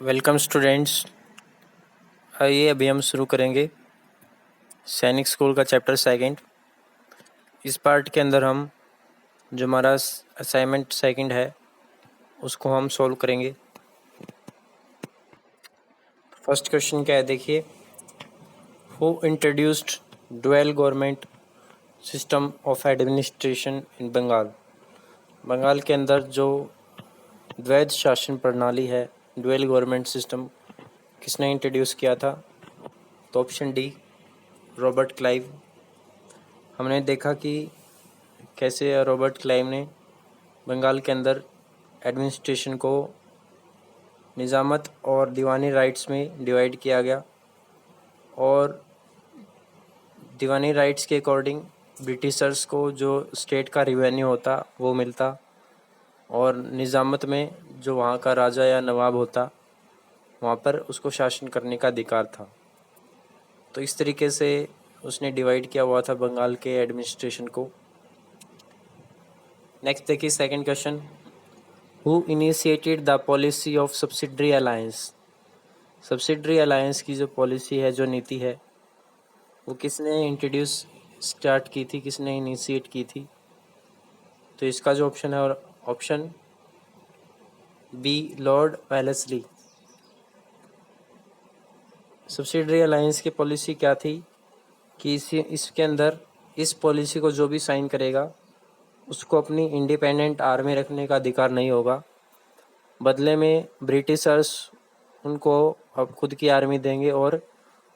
Welcome students. आइए अभी हम शुरू करेंगे सैनिक स्कूल का चैप्टर सेकंड। इस पार्ट के अंदर हम जो हमारा असाइनमेंट सेकंड है उसको हम सॉल्व करेंगे। फर्स्ट क्वेश्चन क्या है देखिए, who introduced dual government system of administration in Bengal. Bengal के अंदर जो द्वैध शासन प्रणाली है, ड्यूअल गवर्नमेंट सिस्टम, किसने इंट्रोड्यूस किया था? तो ऑप्शन डी, रॉबर्ट क्लाइव। हमने देखा कि कैसे रॉबर्ट क्लाइव ने बंगाल के अंदर एडमिनिस्ट्रेशन को निज़ामत और दीवानी राइट्स में डिवाइड किया गया और दीवानी राइट्स के अकॉर्डिंग ब्रिटिशर्स को जो स्टेट का रिवेन्यू होता वो मिलता और निज़ामत में जो वहाँ का राजा या नवाब होता वहाँ पर उसको शासन करने का अधिकार था। तो इस तरीके से उसने डिवाइड किया हुआ था बंगाल के एडमिनिस्ट्रेशन को। नेक्स्ट देखिए second question, who initiated the policy of subsidiary alliance. Subsidiary alliance की जो पॉलिसी है, जो नीति है, वो किसने इंट्रोड्यूस स्टार्ट की थी, किसने इनिशिएट की थी? तो इसका जो ऑप्शन है option B, Lord Wellesley. Subsidiary alliance की पॉलिसी क्या थी कि इसके अंदर इस पॉलिसी को जो भी साइन करेगा उसको अपनी इंडिपेंडेंट आर्मी रखने का अधिकार नहीं होगा। बदले में ब्रिटिशर्स उनको अब खुद की आर्मी देंगे और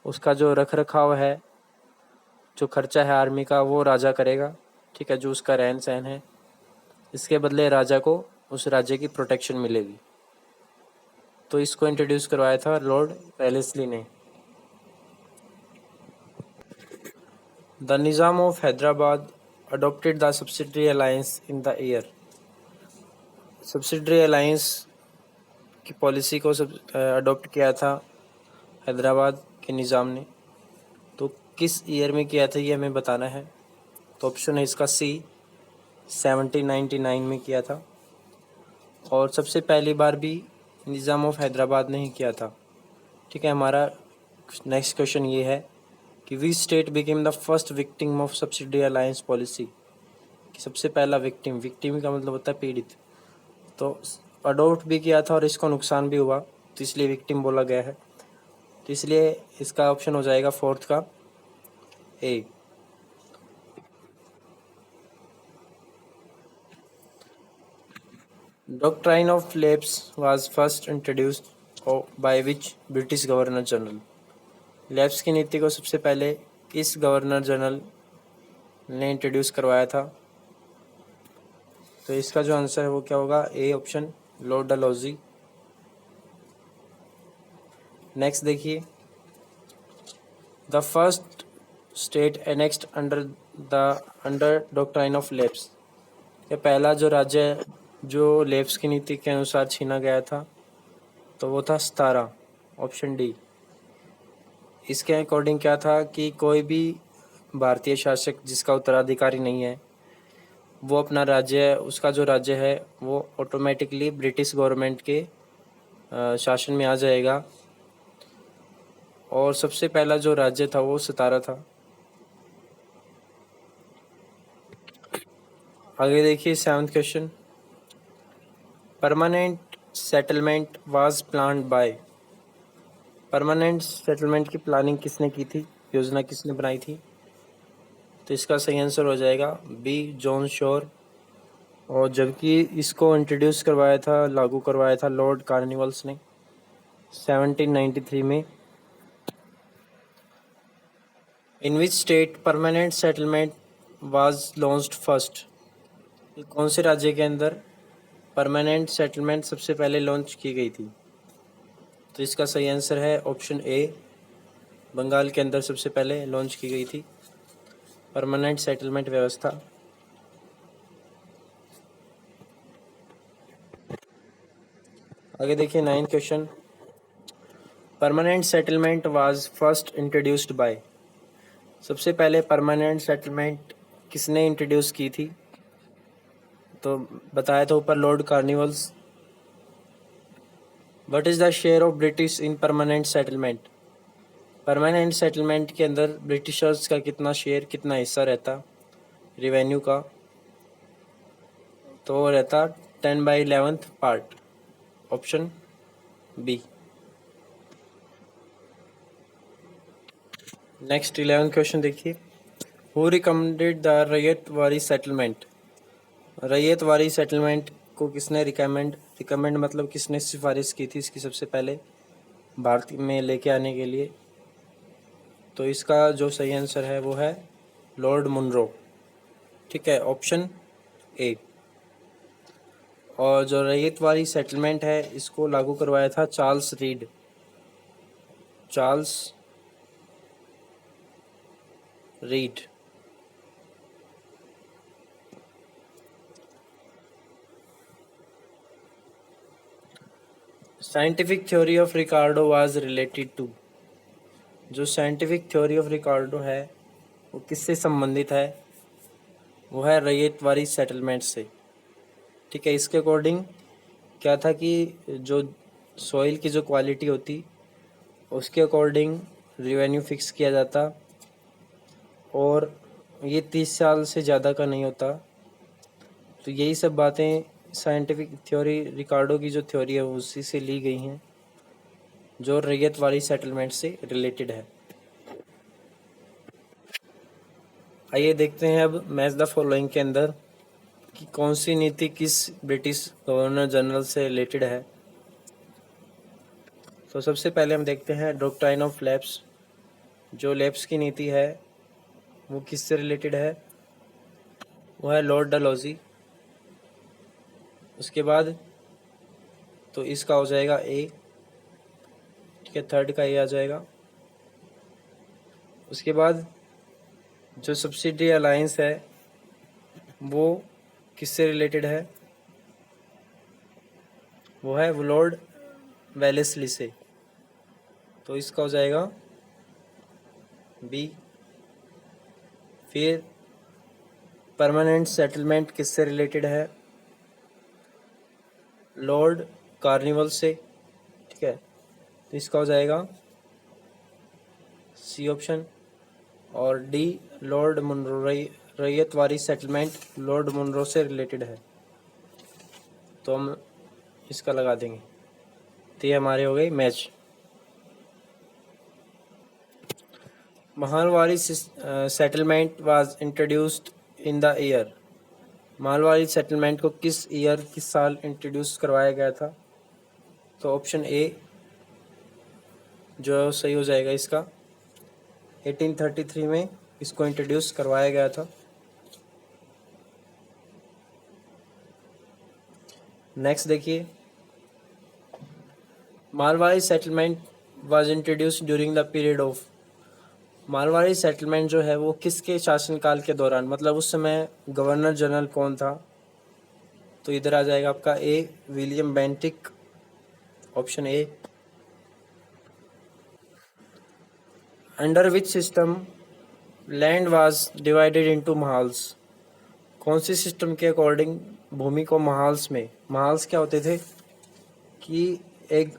उसका जो रख रखाव है, जो खर्चा है आर्मी का, वो राजा करेगा। ठीक है, जो उसका रहन सहन है, इसके बदले राजा को उस राज्य की प्रोटेक्शन मिलेगी। तो इसको इंट्रोड्यूस करवाया था लॉर्ड वेलेस्ली ने। The Nizam of Hyderabad adopted the subsidiary alliance in the year. Subsidiary alliance की पॉलिसी को अडॉप्ट किया था हैदराबाद के निज़ाम ने। तो किस ईयर में किया था ये हमें बताना है। तो ऑप्शन है इसका सी, 1799 में किया था। और सबसे पहली बार भी निज़ाम ऑफ हैदराबाद ने ही किया था। ठीक है, हमारा नेक्स्ट क्वेश्चन ये है कि which state became the first victim of subsidy alliance policy. कि सबसे पहला विक्टिम, विक्टिम का मतलब होता है पीड़ित, तो अडॉप्ट भी किया था और इसको नुकसान भी हुआ, तो इसलिए विक्टिम बोला गया है। तो इसलिए इसका ऑप्शन हो जाएगा फोर्थ का A. Doctrine of lapse was first introduced by which British governor general. Lapse की नीति को सबसे पहले किस गवर्नर जनरल ने इंट्रोड्यूस करवाया था? तो इसका जो आंसर है वो क्या होगा? A option, lord Dalhousie. Next देखिए, the first state annexed under doctrine of lapse. ये पहला जो राज्य जो लैप्स की नीति के अनुसार छीना गया था तो वो था सतारा, ऑप्शन डी। इसके अकॉर्डिंग क्या था कि कोई भी भारतीय शासक जिसका उत्तराधिकारी नहीं है वो अपना राज्य, उसका जो राज्य है वो ऑटोमेटिकली ब्रिटिश गवर्नमेंट के शासन में आ जाएगा। और सबसे पहला जो राज्य था वो सतारा था। आगे देखिए seventh question, permanent settlement was planned by. Permanent settlement की प्लानिंग किसने की थी, योजना किसने बनाई थी? तो इसका सही आंसर हो जाएगा बी, जॉन शोर। और जबकि इसको इंट्रोड्यूस करवाया था, लागू करवाया था लॉर्ड कार्निवल्स ने 1793 में। In which state permanent settlement was launched first. कौन से राज्य के अंदर परमानेंट सेटलमेंट सबसे पहले लॉन्च की गई थी? तो इसका सही आंसर है ऑप्शन ए, बंगाल के अंदर सबसे पहले लॉन्च की गई थी परमानेंट सेटलमेंट व्यवस्था। आगे देखिए ninth question, permanent settlement was first introduced bye. सबसे पहले परमानेंट सेटलमेंट किसने इंट्रोड्यूस की थी? तो बताया था ऊपर Lord carnivals. What is the share of British in permanent settlement? Permanent settlement के अंदर ब्रिटिशर्स का कितना शेयर, कितना हिस्सा रहता रिवेन्यू का? तो वो रहता 10/11 part, option B. Next 11 question देखिए, who recommended the ryotwari settlement? रैयत वारी सेटलमेंट को किसने रिकमेंड मतलब किसने सिफारिश की थी इसकी सबसे पहले भारत में लेके आने के लिए? तो इसका जो सही आंसर है वो है लॉर्ड मुनरो, ठीक है, ऑप्शन ए। और जो रैयत वारी सेटलमेंट है इसको लागू करवाया था Charles Read. Scientific theory of Ricardo was related to? जो साइंटिफिक थ्योरी ऑफ रिकार्डो है वो किससे संबंधित है? वो है रैयत वारी सेटलमेंट से, ठीक है। इसके अकॉर्डिंग क्या था कि जो सॉइल की जो क्वालिटी होती उसके अकॉर्डिंग रिवेन्यू फिक्स किया जाता, और ये 30 साल से ज़्यादा का नहीं होता। तो यही सब बातें साइंटिफिक थ्योरी रिकार्डो की जो थ्योरी है उसी से ली गई हैं, जो रैयत वाली सेटलमेंट से रिलेटेड है। आइए देखते हैं अब मैच द फॉलोइंग के अंदर कि कौन सी नीति किस ब्रिटिश गवर्नर जनरल से रिलेटेड है। तो सबसे पहले हम देखते हैं डॉक्ट्राइन ऑफ लैप्स। जो लैप्स की नीति है वो किससे रिलेटेड है? वो है लॉर्ड डलहौजी। उसके बाद तो इसका हो जाएगा ए, ठीक है, थर्ड का ए आ जाएगा। उसके बाद जो सब्सिडी अलायंस है वो किससे रिलेटेड है? वो है लॉर्ड वेलेस्ली से, तो इसका हो जाएगा बी। फिर परमानेंट सेटलमेंट किससे रिलेटेड है? लॉर्ड कार्निवल से, ठीक है, तो इसका हो जाएगा सी ऑप्शन। और डी लॉर्ड मुनरो, रैयत वारी सेटलमेंट लॉर्ड मुनरो से रिलेटेड है, तो हम इसका लगा देंगे। तो ये हमारे हो गई match. Mahalwari settlement was introduced in the year? Mahalwari settlement को किस ईयर, किस साल इंट्रोड्यूस करवाया गया था? तो ऑप्शन ए जो सही हो जाएगा इसका, 1833 में इसको इंट्रोड्यूस करवाया गया था। नेक्स्ट देखिए, Mahalwari settlement was introduced during the period of? Mahalwari settlement जो है वो किसके शासनकाल के दौरान, मतलब उस समय गवर्नर जनरल कौन था? तो इधर आ जाएगा आपका A William Bentinck, option A. Under which system land was divided into mahals? कौन सी सिस्टम के अकॉर्डिंग भूमि को महाल्स क्या होते थे कि एक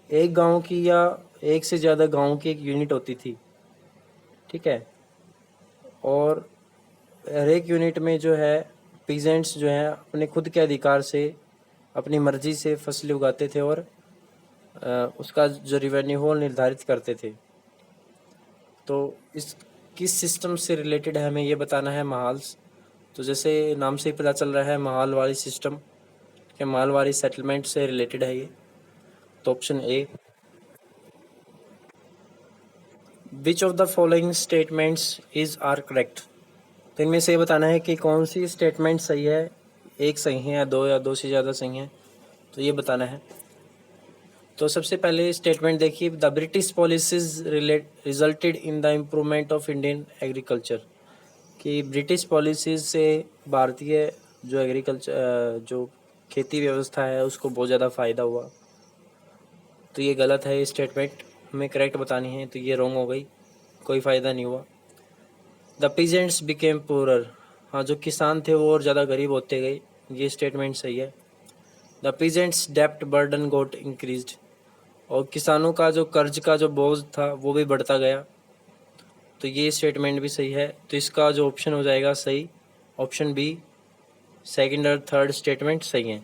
एक गांव की या एक से ज़्यादा गांव की एक यूनिट होती थी, ठीक है। और हर एक यूनिट में जो है पीजेंट्स जो हैं अपने खुद के अधिकार से अपनी मर्जी से फसलें उगाते थे और उसका जो रिवेन्यू हो निर्धारित करते थे। तो इस किस सिस्टम से रिलेटेड है हमें ये बताना है, महाल्स। तो जैसे नाम से ही पता चल रहा है महालवारी सिस्टम के महालवारी सेटलमेंट से रिलेटेड है ये, तो option A. Which of the following statements is are correct? तो इनमें से ये बताना है कि कौन सी स्टेटमेंट सही है, एक सही है या दो से ज़्यादा सही है, तो ये बताना है। तो सबसे पहले स्टेटमेंट देखिए, the British policies resulted in the improvement of Indian agriculture, कि ब्रिटिश पॉलिसीज से भारतीय जो एग्रीकल्चर जो खेती व्यवस्था है उसको बहुत ज़्यादा फ़ायदा हुआ। तो ये गलत है, ये स्टेटमेंट हमें करेक्ट बतानी है, तो ये रॉन्ग हो गई, कोई फ़ायदा नहीं हुआ। द पीजेंट्स बिकेम पुअरर, हाँ जो किसान थे वो और ज़्यादा गरीब होते गए, ये स्टेटमेंट सही है। द पीजेंट्स डेप्ट बर्डन गोट इंक्रीज्ड, और किसानों का जो कर्ज का जो बोझ था वो भी बढ़ता गया। तो ये स्टेटमेंट भी सही है। तो इसका जो ऑप्शन हो जाएगा सही, ऑप्शन बी, सेकंड और थर्ड स्टेटमेंट सही है।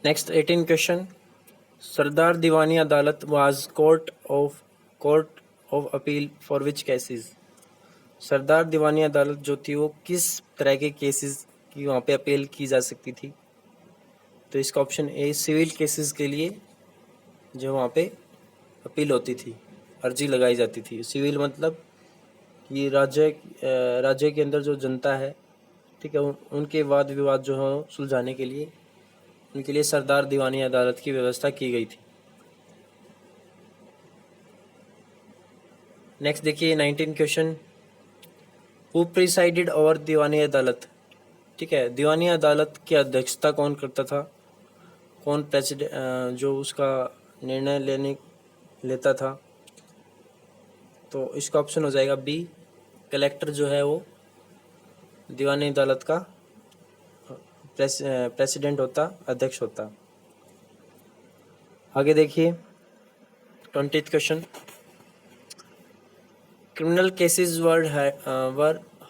Next 18 question, Sardar Diwani Adalat was court of appeal for which cases. Sardar Diwani Adalat जो थी वो किस तरह के केसेस की वहाँ पे अपील की जा सकती थी। तो इसका ऑप्शन ए, सिविल केसेस के लिए जो वहाँ पे अपील होती थी, अर्जी लगाई जाती थी। सिविल मतलब कि राज्य के अंदर जो जनता है, ठीक है, उनके वाद विवाद जो है सुलझाने के लिए उनके लिए सरदार दीवानी अदालत की व्यवस्था की गई थी। नेक्स्ट देखिए 19 क्वेश्चन, हु प्रिसाइडेड ओवर दीवानी अदालत। ठीक है, दीवानी अदालत की अध्यक्षता कौन करता था, कौन प्रेसिडेंट जो उसका निर्णय लेता था। तो इसका ऑप्शन हो जाएगा बी, कलेक्टर जो है वो दीवानी अदालत का प्रेसिडेंट होता, अध्यक्ष होता। आगे देखिए 20th question, criminal cases were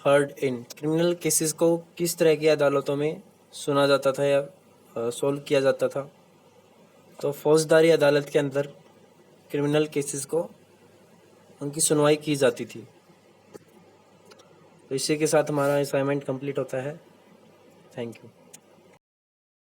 heard in. Criminal cases को किस तरह की अदालतों में सुना जाता था या सॉल्व किया जाता था। तो फौजदारी अदालत के अंदर क्रिमिनल केसेस को उनकी सुनवाई की जाती थी। तो इसी के साथ हमारा असाइनमेंट कंप्लीट होता है। Thank you.